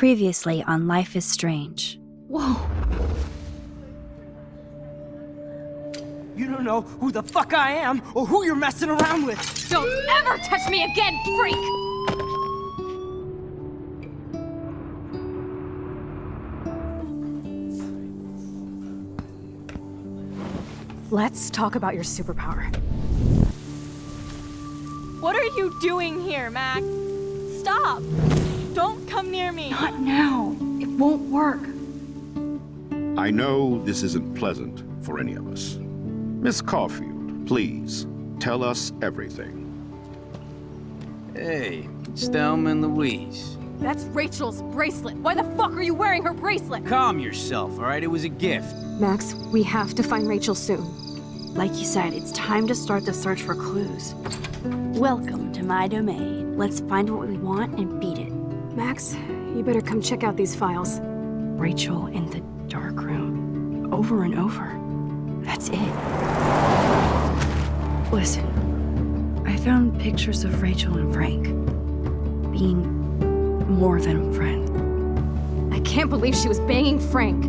Previously on Life is Strange. Whoa. You don't know who the fuck I am or who you're messing around with. Don't ever touch me again, freak! Let's talk about your superpower. What are you doing here, Max? Stop! Don't come near me! Not now. It won't work. I know this isn't pleasant for any of us. Miss Caulfield, please, tell us everything. Hey, it's Thelma and Louise. That's Rachel's bracelet. Why the fuck are you wearing her bracelet? Calm yourself, all right? It was a gift. Max, we have to find Rachel soon. Like you said, it's time to start the search for clues. Welcome to my domain. Let's find what we want and beat it. Max, you better come check out these files. Rachel in the dark room. Over and over. That's it. Listen, I found pictures of Rachel and Frank being more than a friend. I can't believe she was banging Frank.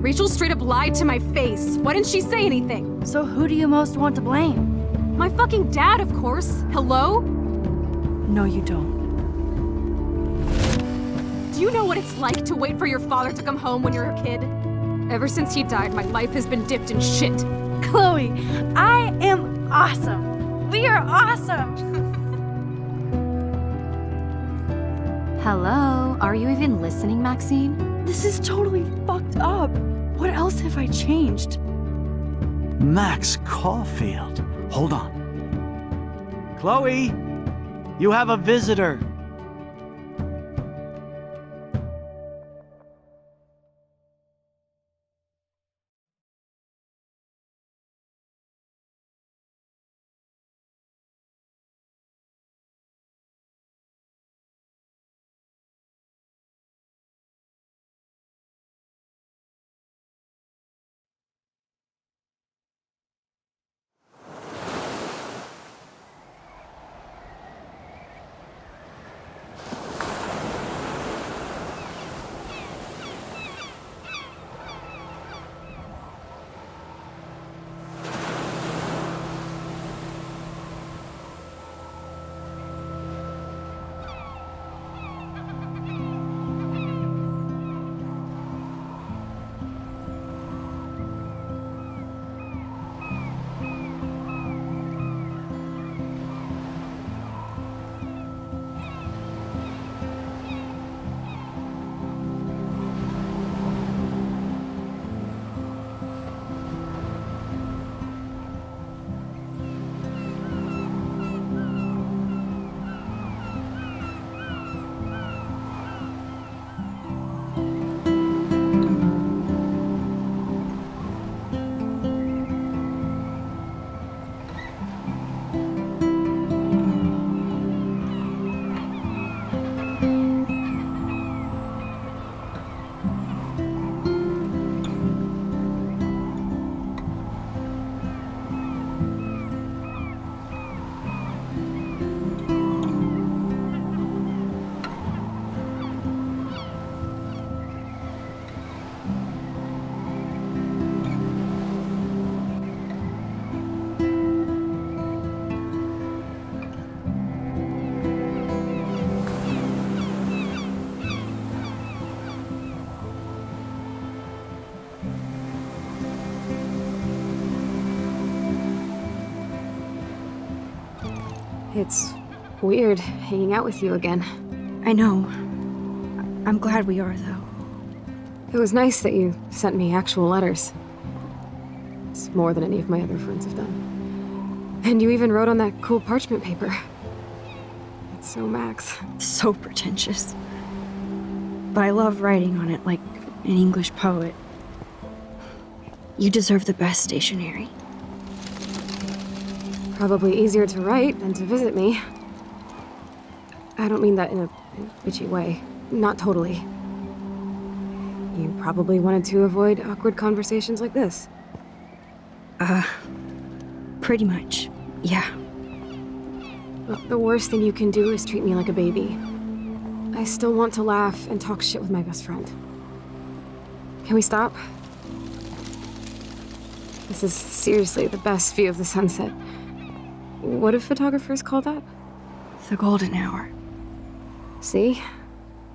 Rachel straight up lied to my face. Why didn't she say anything? So who do you most want to blame? My fucking dad, of course. Hello? No, you don't. Do you know what it's like to wait for your father to come home when you're a kid? Ever since he died, my life has been dipped in shit. Chloe, I am awesome! We are awesome! Hello? Are you even listening, Maxine? This is totally fucked up. What else have I changed? Max Caulfield. Hold on. Chloe, you have a visitor. It's weird hanging out with you again. I know. I'm glad we are, though. It was nice that you sent me actual letters. It's more than any of my other friends have done. And you even wrote on that cool parchment paper. It's so Max. So pretentious. But I love writing on it like an English poet. You deserve the best stationery. Probably easier to write than to visit me. I don't mean that in a bitchy way. Not totally. You probably wanted to avoid awkward conversations like this. Pretty much, yeah. Well, the worst thing you can do is treat me like a baby. I still want to laugh and talk shit with my best friend. Can we stop? This is seriously the best view of the sunset. What do photographers call that? The golden hour. See?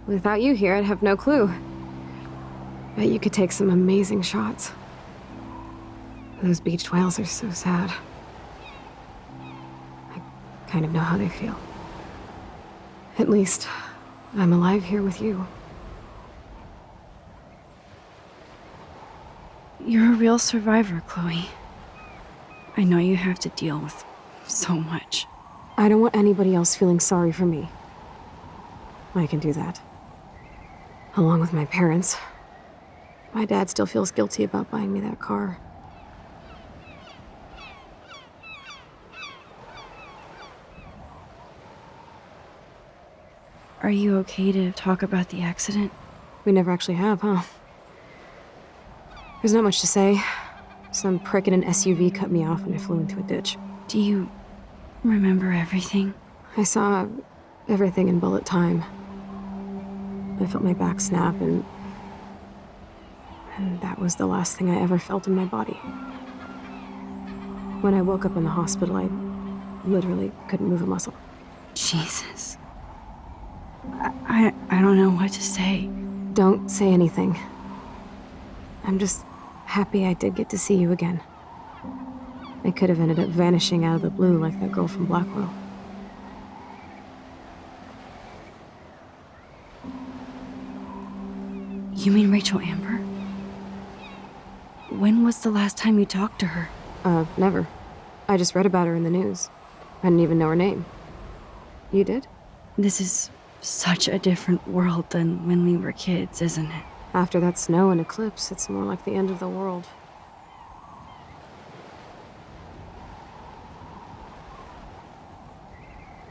Without you here, I'd have no clue. Bet you could take some amazing shots. Those beached whales are so sad. I kind of know how they feel. At least, I'm alive here with you. You're a real survivor, Chloe. I know you have to deal with so much. I don't want anybody else feeling sorry for me. I can do that. Along with my parents. My dad still feels guilty about buying me that car. Are you okay to talk about the accident? We never actually have, huh? There's not much to say. Some prick in an SUV cut me off and I flew into a ditch. Do you remember everything? I saw everything in bullet time. I felt my back snap and that was the last thing I ever felt in my body. When I woke up in the hospital, I literally couldn't move a muscle. Jesus. I don't know what to say. Don't say anything. I'm just happy I did get to see you again. I could have ended up vanishing out of the blue like that girl from Blackwell. You mean Rachel Amber? When was the last time you talked to her? Never. I just read about her in the news. I didn't even know her name. You did? This is such a different world than when we were kids, isn't it? After that snow and eclipse, it's more like the end of the world.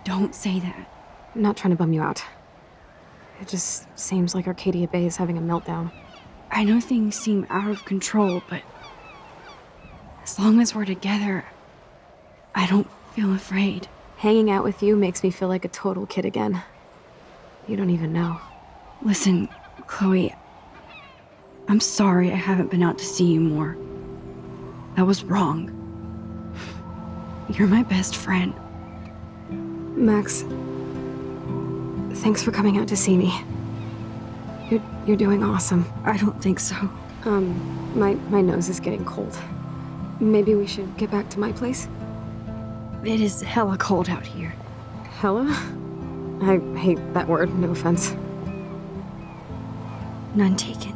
Don't say that. I'm not trying to bum you out. It just seems like Arcadia Bay is having a meltdown. I know things seem out of control, but as long as we're together, I don't feel afraid. Hanging out with you makes me feel like a total kid again. You don't even know. Listen, Chloe, I'm sorry I haven't been out to see you more. That was wrong. You're my best friend. Max, thanks for coming out to see me. You're doing awesome. I don't think so. My nose is getting cold. Maybe we should get back to my place? It is hella cold out here. Hella? I hate that word, no offense. None taken.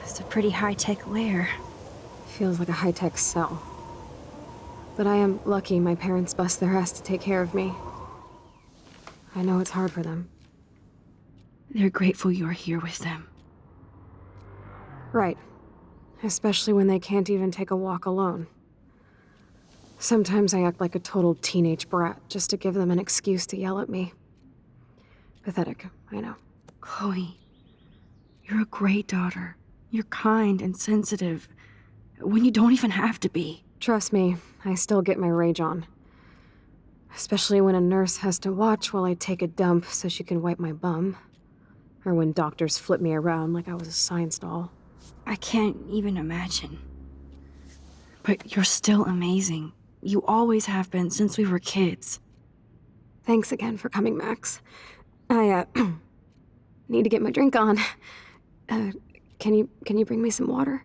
It's a pretty high-tech lair. Feels like a high-tech cell. But I am lucky my parents bust their ass to take care of me. I know it's hard for them. They're grateful you're here with them. Right. Especially when they can't even take a walk alone. Sometimes I act like a total teenage brat just to give them an excuse to yell at me. Pathetic, I know. Chloe, you're a great daughter. You're kind and sensitive when you don't even have to be. Trust me, I still get my rage on. Especially when a nurse has to watch while I take a dump so she can wipe my bum. Or when doctors flip me around like I was a science doll. I can't even imagine. But you're still amazing. You always have been since we were kids. Thanks again for coming, Max. I, need to get my drink on. Can you bring me some water?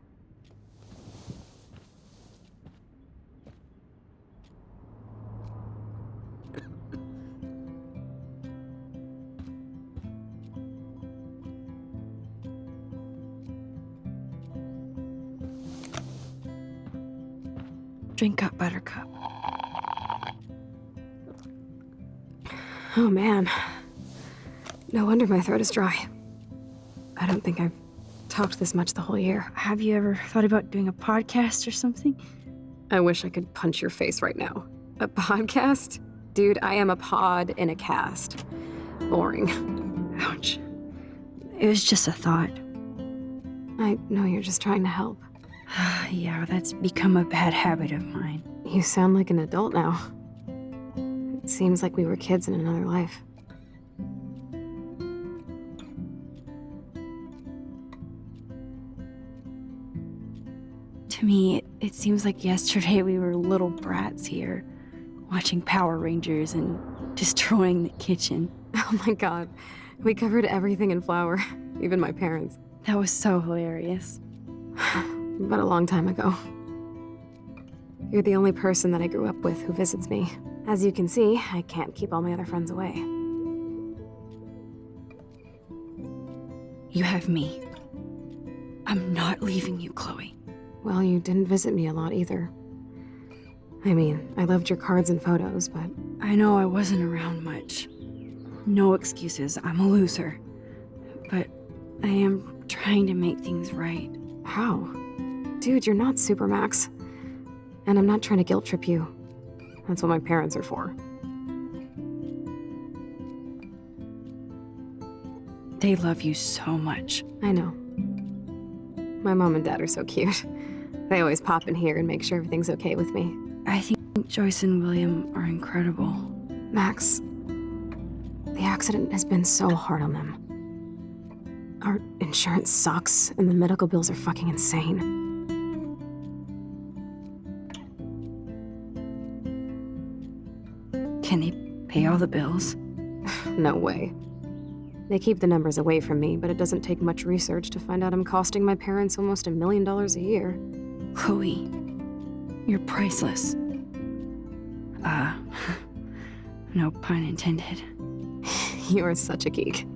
Drink up, Buttercup. Oh man. No wonder my throat is dry. I don't think I've talked this much the whole year. Have you ever thought about doing a podcast or something? I wish I could punch your face right now. A podcast? Dude, I am a pod in a cast. Boring. Ouch. It was just a thought. I know you're just trying to help. Yeah, that's become a bad habit of mine. You sound like an adult now. It seems like we were kids in another life. To me, it seems like yesterday we were little brats here, watching Power Rangers and destroying the kitchen. Oh my god. We covered everything in flour. Even my parents. That was so hilarious. But a long time ago. You're the only person that I grew up with who visits me. As you can see, I can't keep all my other friends away. You have me. I'm not leaving you, Chloe. Well, you didn't visit me a lot either. I mean, I loved your cards and photos, but... I know I wasn't around much. No excuses, I'm a loser. But I am trying to make things right. How? Dude, you're not Supermax. And I'm not trying to guilt trip you. That's what my parents are for. They love you so much. I know. My mom and dad are so cute. They always pop in here and make sure everything's okay with me. I think Joyce and William are incredible. Max, the accident has been so hard on them. Our insurance sucks, and the medical bills are fucking insane. Can they pay all the bills? No way. They keep the numbers away from me, but it doesn't take much research to find out I'm costing my parents almost $1 million a year. Chloe, you're priceless. No pun intended. You are such a geek.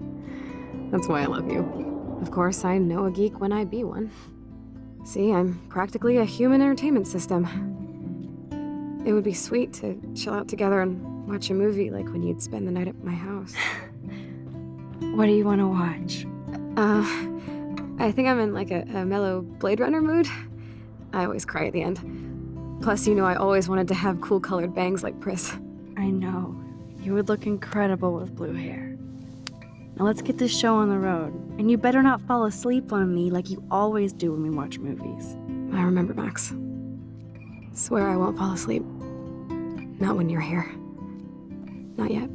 That's why I love you. Of course, I know a geek when I be one. See, I'm practically a human entertainment system. It would be sweet to chill out together and watch a movie like when you'd spend the night at my house. What do you want to watch? I think I'm in like a mellow Blade Runner mood. I always cry at the end. Plus, you know I always wanted to have cool colored bangs like Pris. I know. You would look incredible with blue hair. Now let's get this show on the road. And you better not fall asleep on me like you always do when we watch movies. I remember, Max. Swear I won't fall asleep. Not when you're here. Not yet.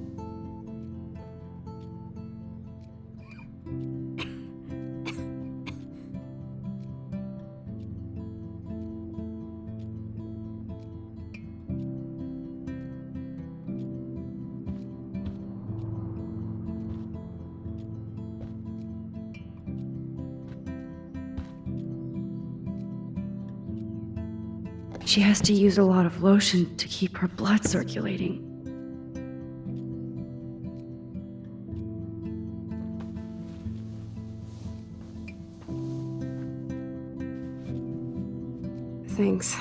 She has to use a lot of lotion to keep her blood circulating. Thanks.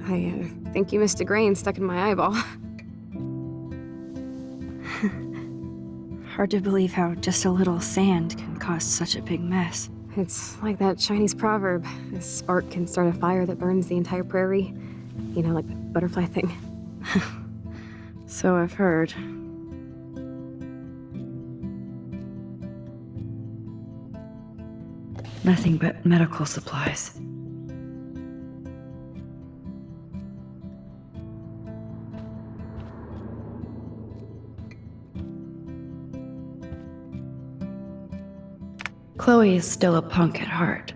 I think you missed a grain stuck in my eyeball. Hard to believe how just a little sand can cause such a big mess. It's like that Chinese proverb. A spark can start a fire that burns the entire prairie. You know, like the butterfly thing. So I've heard. Nothing but medical supplies. Chloe is still a punk at heart,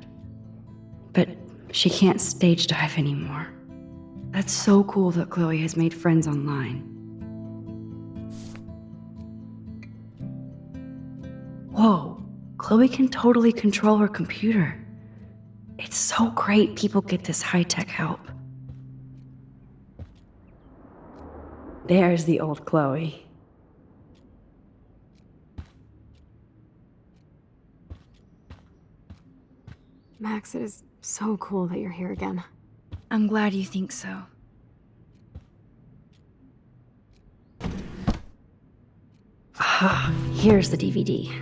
but she can't stage dive anymore. That's so cool that Chloe has made friends online. Whoa, Chloe can totally control her computer. It's so great people get this high-tech help. There's the old Chloe. Max, it is so cool that you're here again. I'm glad you think so. Ah, here's the DVD.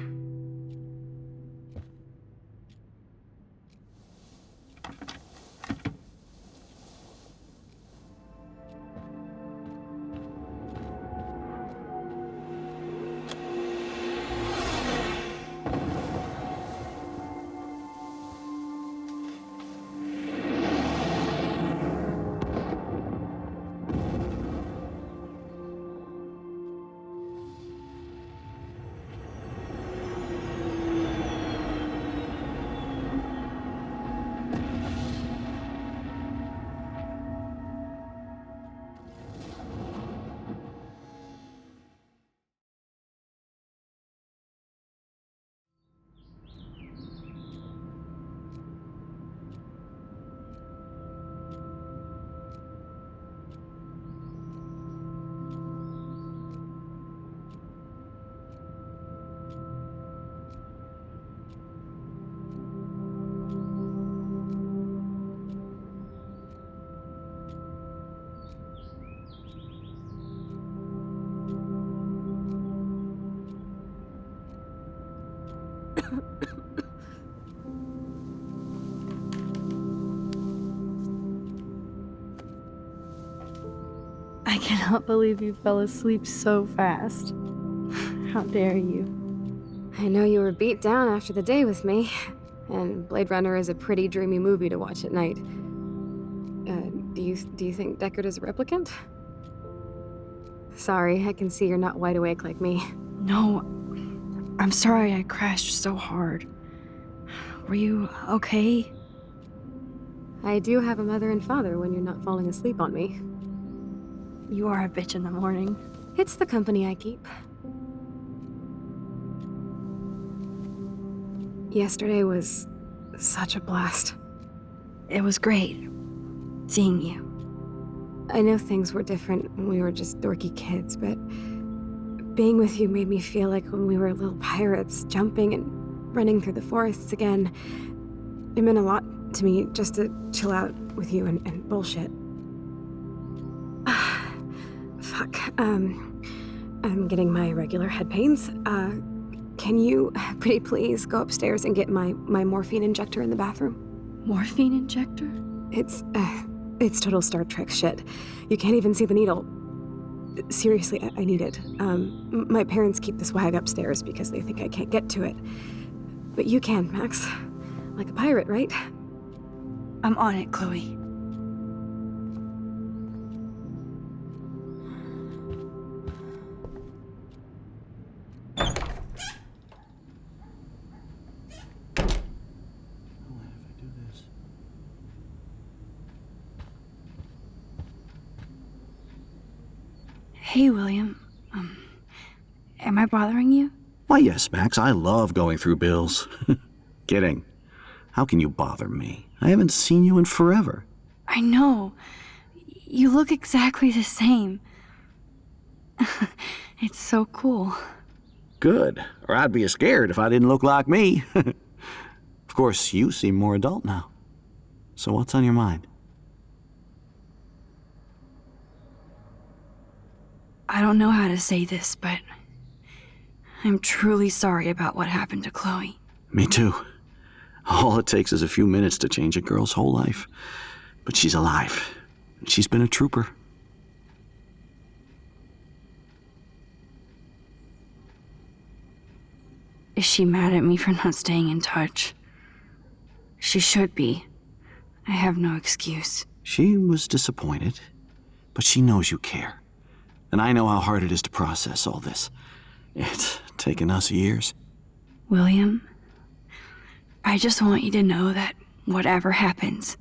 I cannot believe you fell asleep so fast. How dare you? I know you were beat down after the day with me, and Blade Runner is a pretty dreamy movie to watch at night. Do you think Deckard is a replicant? Sorry, I can see you're not wide awake like me. No, I'm sorry I crashed so hard. Were you okay? I do have a mother and father when you're not falling asleep on me. You are a bitch in the morning. It's the company I keep. Yesterday was such a blast. It was great seeing you. I know things were different when we were just dorky kids, but being with you made me feel like when we were little pirates, jumping and running through the forests again. It meant a lot to me just to chill out with you and bullshit. Fuck. I'm getting my regular head pains. Can you, pretty please, go upstairs and get my morphine injector in the bathroom? Morphine injector? It's total Star Trek shit. You can't even see the needle. Seriously, I need it. My parents keep the swag upstairs because they think I can't get to it. But you can, Max. Like a pirate, right? I'm on it, Chloe. Hey, William. Am I bothering you? Why, yes, Max, I love going through bills. Kidding. How can you bother me? I haven't seen you in forever. I know. You look exactly the same. It's so cool. Good. Or I'd be scared if I didn't look like me. Of course, you seem more adult now. So what's on your mind? I don't know how to say this, but I'm truly sorry about what happened to Chloe. Me too. All it takes is a few minutes to change a girl's whole life. But she's alive. She's been a trooper. Is she mad at me for not staying in touch? She should be. I have no excuse. She was disappointed, but she knows you care. And I know how hard it is to process all this. It's taken us years. William, I just want you to know that whatever happens,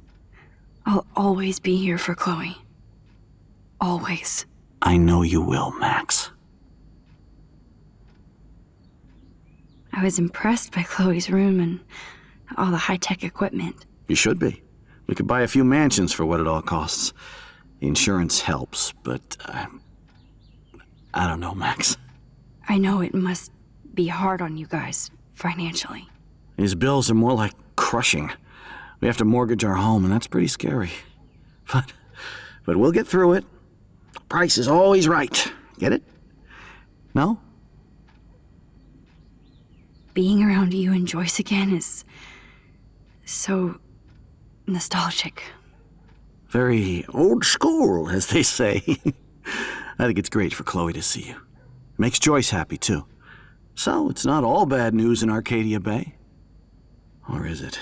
I'll always be here for Chloe. Always. I know you will, Max. I was impressed by Chloe's room and all the high-tech equipment. You should be. We could buy a few mansions for what it all costs. The insurance helps, but I don't know, Max. I know it must be hard on you guys, financially. These bills are more like crushing. We have to mortgage our home, and that's pretty scary. But we'll get through it. The price is always right. Get it? No? Being around you and Joyce again is so nostalgic. Very old school, as they say. I think it's great for Chloe to see you. It makes Joyce happy, too. So, it's not all bad news in Arcadia Bay. Or is it?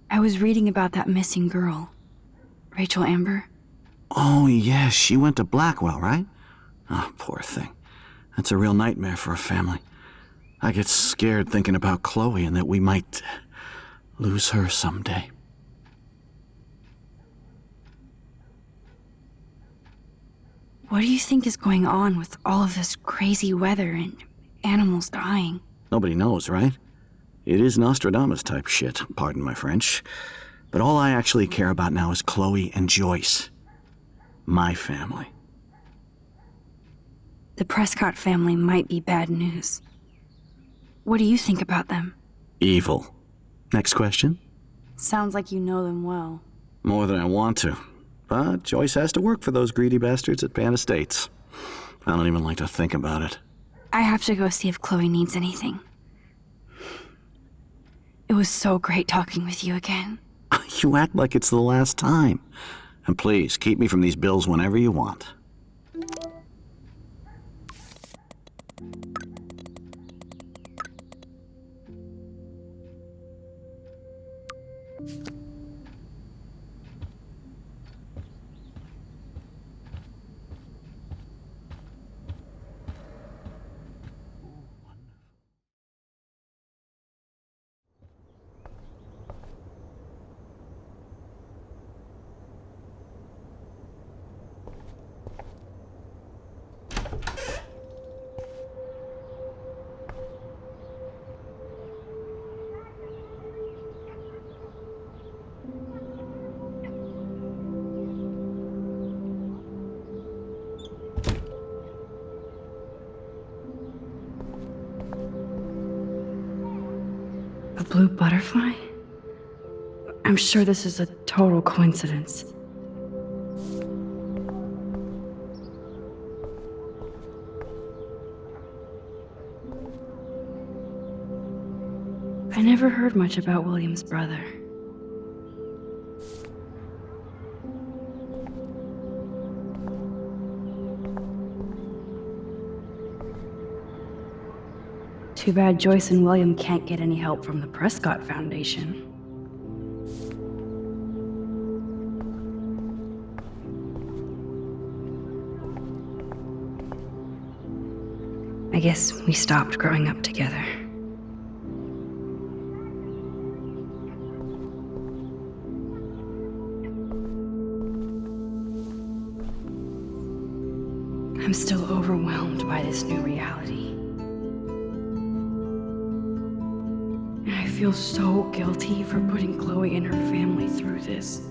I was reading about that missing girl, Rachel Amber. Oh, yeah, she went to Blackwell, right? Oh, poor thing. That's a real nightmare for a family. I get scared thinking about Chloe and that we might lose her someday. What do you think is going on with all of this crazy weather and animals dying? Nobody knows, right? It is Nostradamus type shit, pardon my French. But all I actually care about now is Chloe and Joyce. My family. The Prescott family might be bad news. What do you think about them? Evil. Next question? Sounds like you know them well. More than I want to. But Joyce has to work for those greedy bastards at Pan Estates. I don't even like to think about it. I have to go see if Chloe needs anything. It was so great talking with you again. You act like it's the last time. And please, keep me from these bills whenever you want. A blue butterfly? I'm sure this is a total coincidence. I never heard much about William's brother. Too bad Joyce and William can't get any help from the Prescott Foundation. I guess we stopped growing up together. I'm still overwhelmed by this new reality. And I feel so guilty for putting Chloe and her family through this.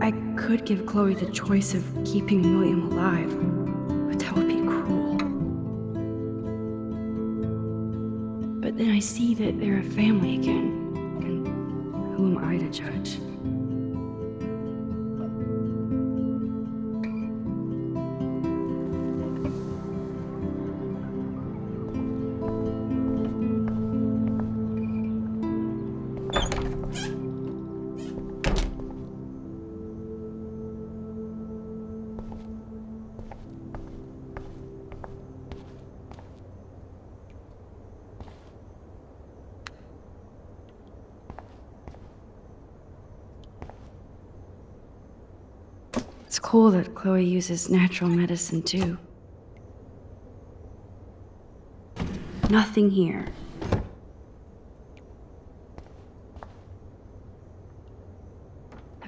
I could give Chloe the choice of keeping William alive, but that would be cruel. But then I see that they're a family again, and who am I to judge? It's cool that Chloe uses natural medicine too. Nothing here.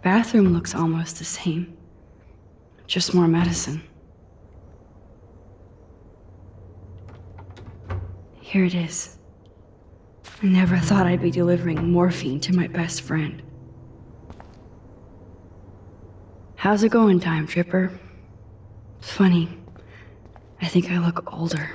bathroom looks almost the same. Just more medicine. Here it is. I never thought I'd be delivering morphine to my best friend. How's it going, Time Tripper? It's funny. I think I look older.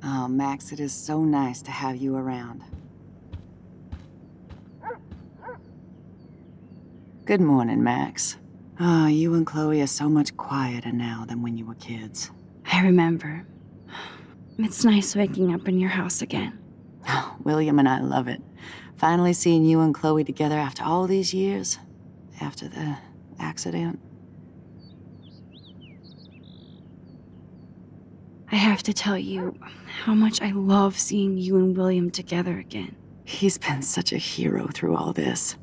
Oh, Max, it is so nice to have you around. Good morning, Max. Oh, you and Chloe are so much quieter now than when you were kids. I remember. It's nice waking up in your house again. Oh, William and I love it. Finally seeing you and Chloe together after all these years. After the accident. I have to tell you how much I love seeing you and William together again. He's been such a hero through all this.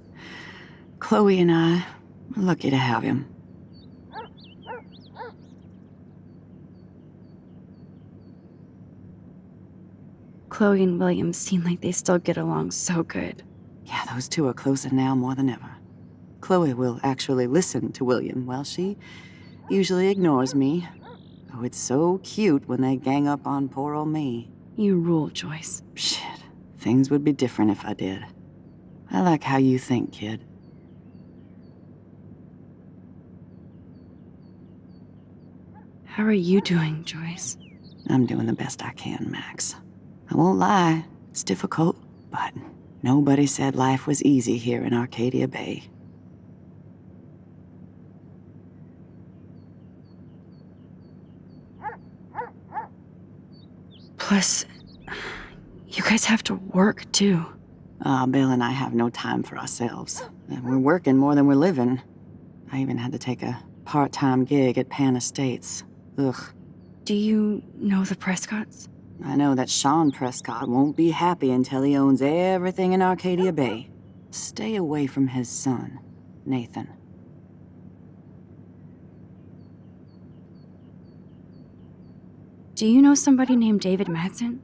Chloe and I are lucky to have him. Chloe and William seem like they still get along so good. Yeah, those two are closer now more than ever. Chloe will actually listen to William, while she usually ignores me. Oh, it's so cute when they gang up on poor old me. You rule, Joyce. Shit, things would be different if I did. I like how you think, kid. How are you doing, Joyce? I'm doing the best I can, Max. I won't lie, it's difficult, but nobody said life was easy here in Arcadia Bay. Plus, you guys have to work, too. Bill and I have no time for ourselves. And we're working more than we're living. I even had to take a part-time gig at Pan Estates. Ugh. Do you know the Prescotts? I know that Sean Prescott won't be happy until he owns everything in Arcadia Bay. Stay away from his son, Nathan. Do you know somebody named David Madsen?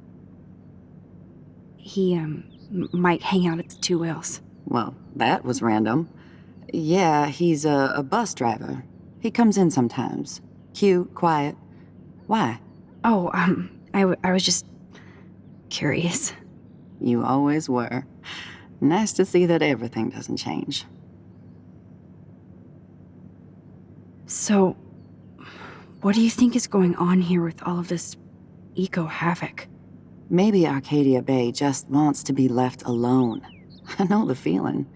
He, might hang out at the Two Whales. Well, that was random. Yeah, he's a bus driver. He comes in sometimes. Cute, quiet. Why? Oh, I was just curious. You always were. Nice to see that everything doesn't change. So, what do you think is going on here with all of this eco-havoc? Maybe Arcadia Bay just wants to be left alone. I know the feeling.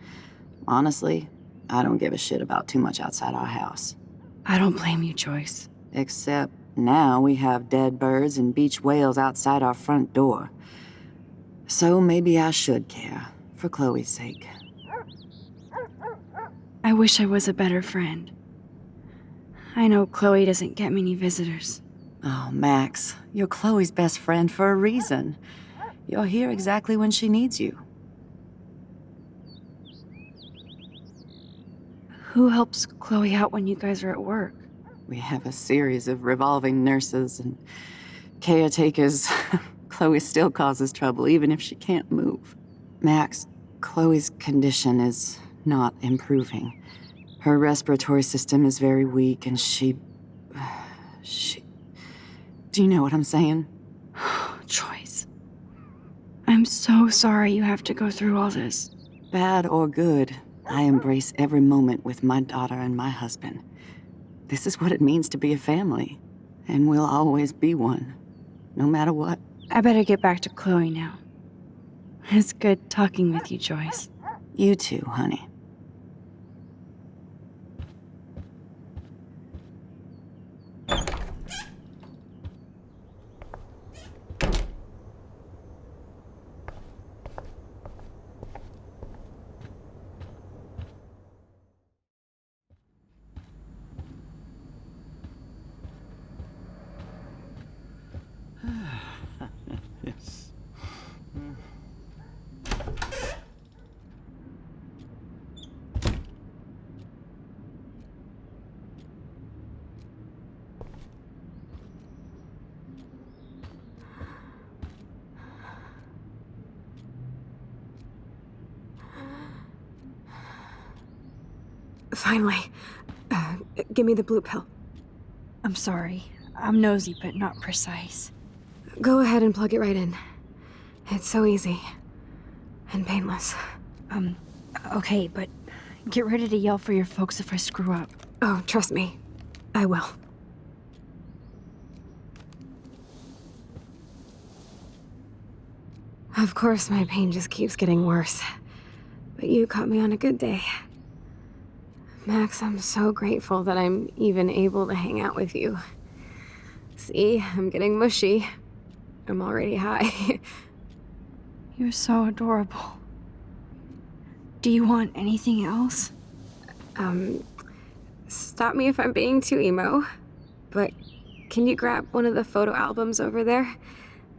Honestly, I don't give a shit about too much outside our house. I don't blame you, Joyce. Except now we have dead birds and beach whales outside our front door. So maybe I should care, for Chloe's sake. I wish I was a better friend. I know Chloe doesn't get many visitors. Oh, Max, you're Chloe's best friend for a reason. You're here exactly when she needs you. Who helps Chloe out when you guys are at work? We have a series of revolving nurses and caretakers. Chloe still causes trouble, even if she can't move. Max, Chloe's condition is not improving. Her respiratory system is very weak, and she... Do you know what I'm saying? Joyce. I'm so sorry you have to go through all this. Bad or good, I embrace every moment with my daughter and my husband. This is what it means to be a family, and we'll always be one, no matter what. I better get back to Chloe now. It's good talking with you, Joyce. You too, honey. Finally. Give me the blue pill. I'm sorry. I'm nosy, but not precise. Go ahead and plug it right in. It's so easy. And painless. Okay, but get ready to yell for your folks if I screw up. Oh, trust me. I will. Of course, my pain just keeps getting worse. But you caught me on a good day. Max, I'm so grateful that I'm even able to hang out with you. See, I'm getting mushy. I'm already high. You're so adorable. Do you want anything else? Stop me if I'm being too emo, but can you grab one of the photo albums over there?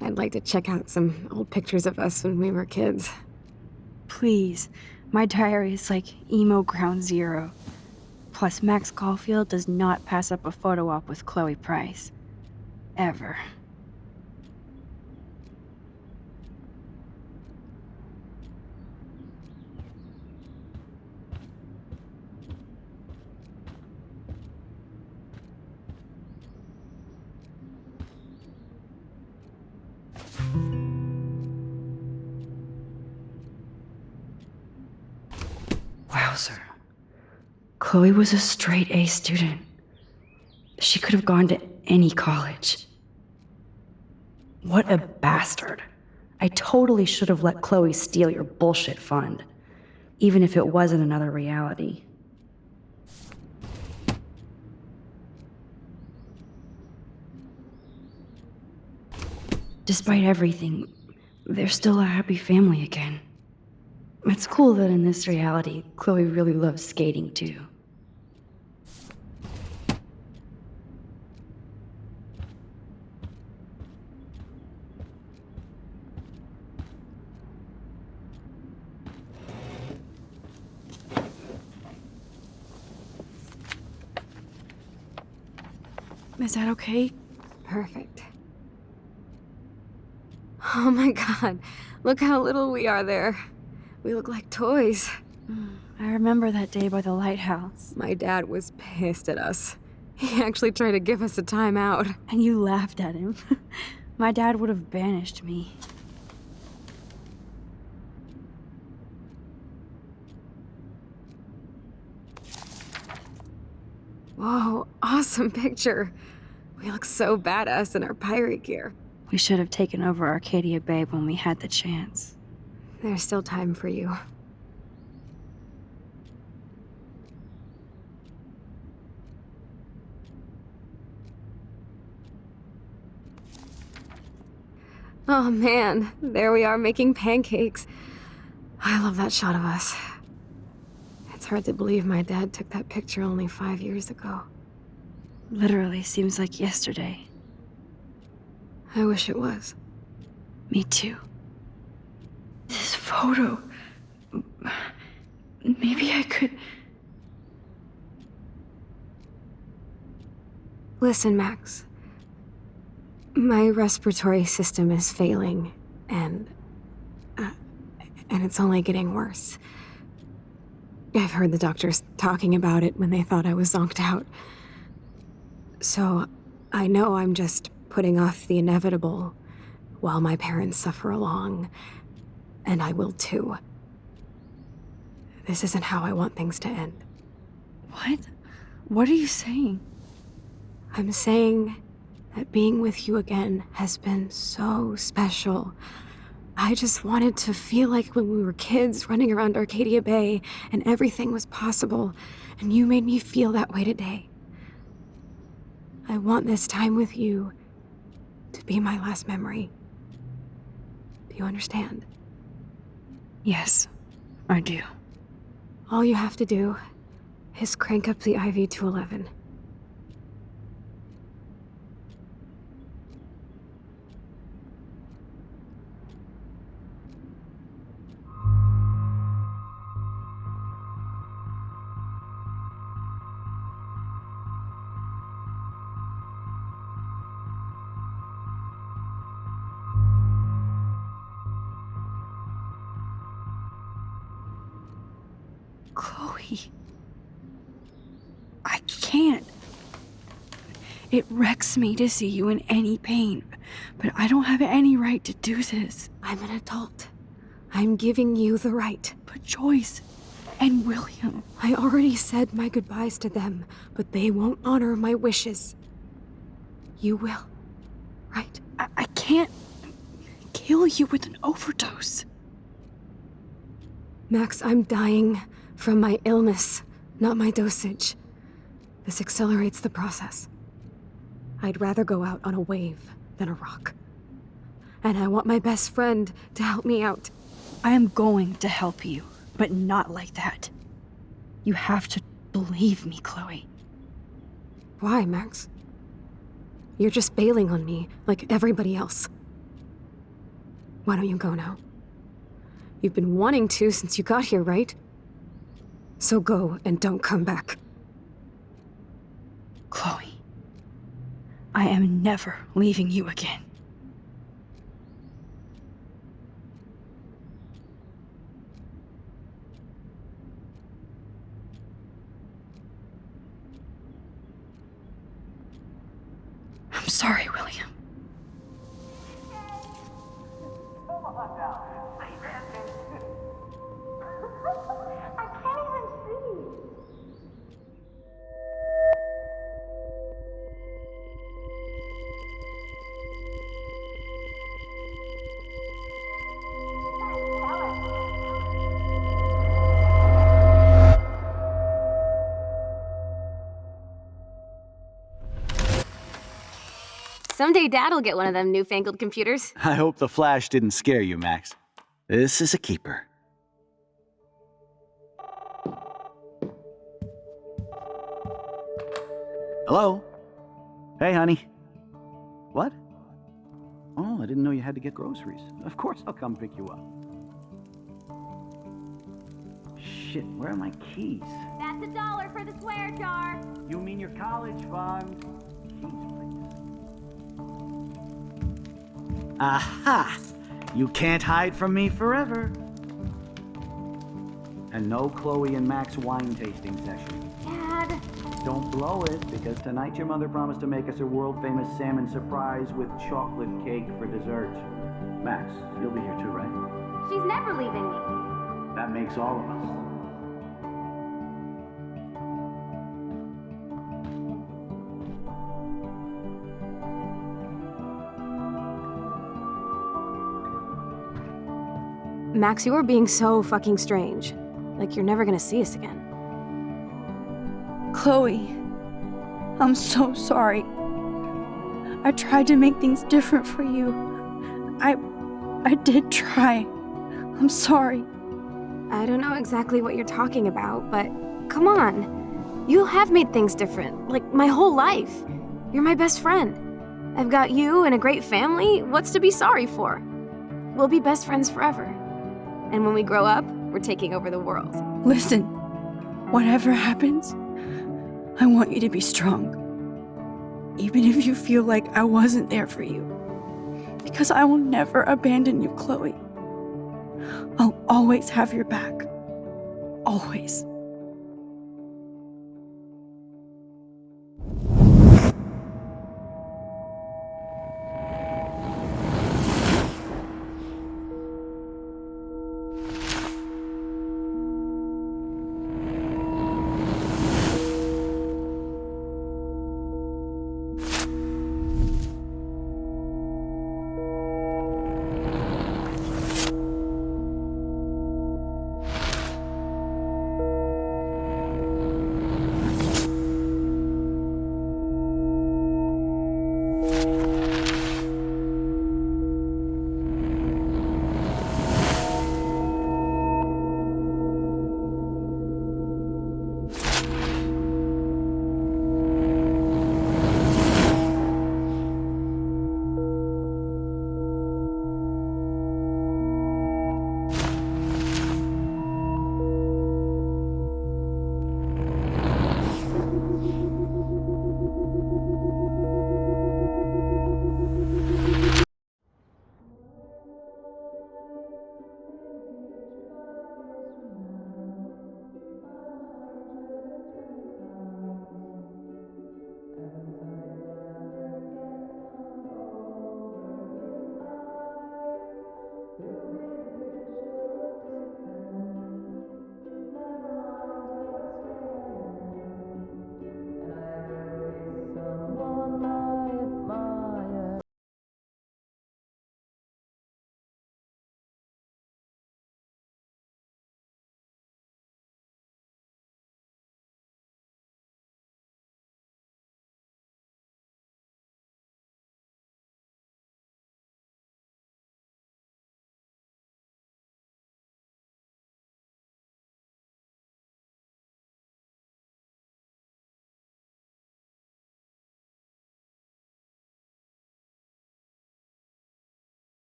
I'd like to check out some old pictures of us when we were kids. Please. My diary is like emo ground zero. Plus, Max Caulfield does not pass up a photo op with Chloe Price. Ever. Wowzer. Chloe was a straight A student. She could have gone to any college. What a bastard. I totally should have let Chloe steal your bullshit fund, even if it wasn't another reality. Despite everything, they're still a happy family again. It's cool that in this reality, Chloe really loves skating too. Is that okay? Perfect. Oh my god, look how little we are there. We look like toys. I remember that day by the lighthouse. My dad was pissed at us. He actually tried to give us a timeout. And you laughed at him. My dad would have banished me. Whoa, awesome picture. We look so badass in our pirate gear. We should have taken over Arcadia Bay when we had the chance. There's still time for you. Oh man, there we are making pancakes. I love that shot of us. It's hard to believe my dad took that picture only 5 years ago. Literally seems like yesterday. I wish it was. Me too. This photo... Maybe I could... Listen, Max. My respiratory system is failing, and it's only getting worse. I've heard the doctors talking about it when they thought I was zonked out. So, I know I'm just putting off the inevitable while my parents suffer along, and I will too. This isn't how I want things to end. What? What are you saying? I'm saying that being with you again has been so special. I just wanted to feel like when we were kids running around Arcadia Bay and everything was possible, and you made me feel that way today. I want this time with you to be my last memory. Do you understand? Yes, I do. All you have to do is crank up the IV to 11. Chloe. It wrecks me to see you in any pain, but I don't have any right to do this. I'm an adult. I'm giving you the right. But Joyce and William... I already said my goodbyes to them, but they won't honor my wishes. You will, right? I can't kill you with an overdose. Max, I'm dying from my illness, not my dosage. This accelerates the process. I'd rather go out on a wave than a rock. And I want my best friend to help me out. I am going to help you, but not like that. You have to believe me, Chloe. Why, Max? You're just bailing on me like everybody else. Why don't you go now? You've been wanting to since you got here, right? So go and don't come back. Chloe, I am never leaving you again. I'm sorry, William. Someday Dad'll get one of them newfangled computers. I hope the flash didn't scare you, Max. This is a keeper. Hello? Hey, honey. What? Oh, I didn't know you had to get groceries. Of course I'll come pick you up. Shit, where are my keys? That's $1 for the swear jar. You mean your college fund? Keys, please. Aha! You can't hide from me forever. And no Chloe and Max wine tasting session. Dad. Don't blow it, because tonight your mother promised to make us a world-famous salmon surprise with chocolate cake for dessert. Max, you'll be here too, right? She's never leaving me. That makes all of us. Max, you are being so fucking strange. Like you're never gonna see us again. Chloe, I'm so sorry. I tried to make things different for you. I did try. I'm sorry. I don't know exactly what you're talking about, but come on. You have made things different, like my whole life. You're my best friend. I've got you and a great family. What's to be sorry for? We'll be best friends forever. And when we grow up, we're taking over the world. Listen, whatever happens, I want you to be strong. Even if you feel like I wasn't there for you. Because I will never abandon you, Chloe. I'll always have your back. Always.